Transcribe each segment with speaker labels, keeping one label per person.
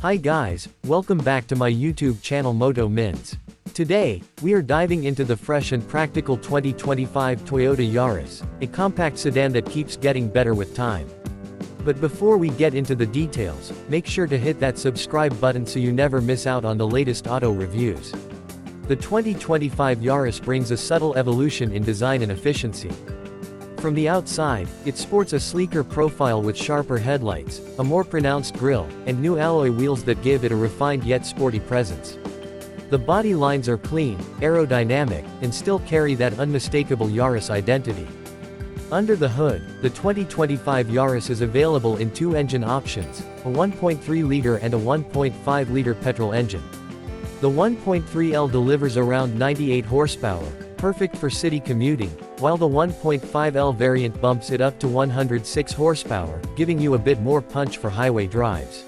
Speaker 1: Hi guys, welcome back to my YouTube channel Moto Mins. Today, we are diving into the fresh and practical 2025 Toyota Yaris, a compact sedan that keeps getting better with time. But before we get into the details, make sure to hit that subscribe button so you never miss out on the latest auto reviews. The 2025 Yaris brings a subtle evolution in design and efficiency. From the outside, it sports a sleeker profile with sharper headlights, a more pronounced grille, and new alloy wheels that give it a refined yet sporty presence. The body lines are clean, aerodynamic, and still carry that unmistakable Yaris identity. Under the hood, the 2025 Yaris is available in two engine options, a 1.3-liter and a 1.5-liter petrol engine. The 1.3L delivers around 98 horsepower, perfect for city commuting, while the 1.5L variant bumps it up to 106 horsepower, giving you a bit more punch for highway drives.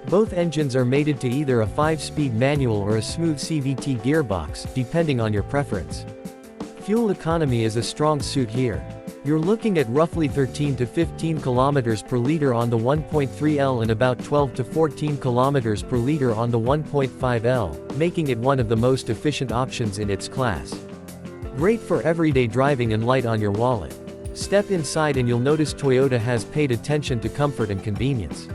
Speaker 1: Both engines are mated to either a 5-speed manual or a smooth CVT gearbox, depending on your preference. Fuel economy is a strong suit here. You're looking at roughly 13 to 15 km per liter on the 1.3L and about 12 to 14 km per liter on the 1.5L, making it one of the most efficient options in its class. Great for everyday driving and light on your wallet. Step inside and you'll notice Toyota has paid attention to comfort and convenience.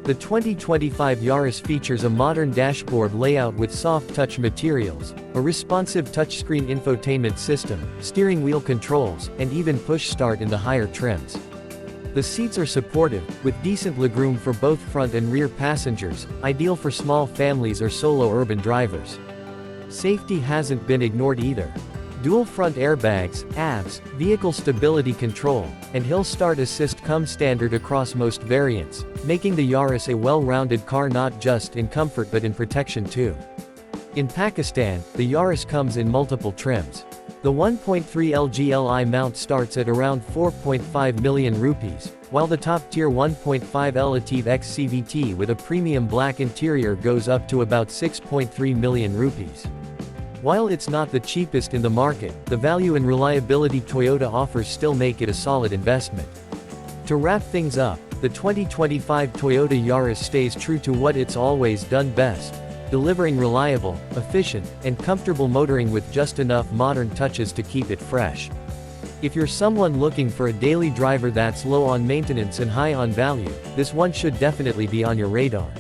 Speaker 1: The 2025 Yaris features a modern dashboard layout with soft touch materials, a responsive touchscreen infotainment system, steering wheel controls, and even push start in the higher trims. The seats are supportive, with decent legroom for both front and rear passengers, ideal for small families or solo urban drivers. Safety hasn't been ignored either. Dual front airbags, ABS, vehicle stability control, and hill start assist come standard across most variants, making the Yaris a well-rounded car not just in comfort but in protection too. In Pakistan, the Yaris comes in multiple trims. The 1.3L GLI mount starts at around 4.5 million rupees, while the top-tier 1.5L Ativ X CVT with a premium black interior goes up to about 6.3 million rupees. While it's not the cheapest in the market, the value and reliability Toyota offers still make it a solid investment. To wrap things up, the 2025 Toyota Yaris stays true to what it's always done best, delivering reliable, efficient, and comfortable motoring with just enough modern touches to keep it fresh. If you're someone looking for a daily driver that's low on maintenance and high on value, this one should definitely be on your radar.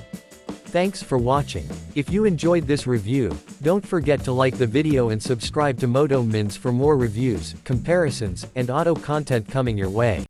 Speaker 1: Thanks for watching. If you enjoyed this review, don't forget to like the video and subscribe to Moto Mins for more reviews, comparisons, and auto content coming your way.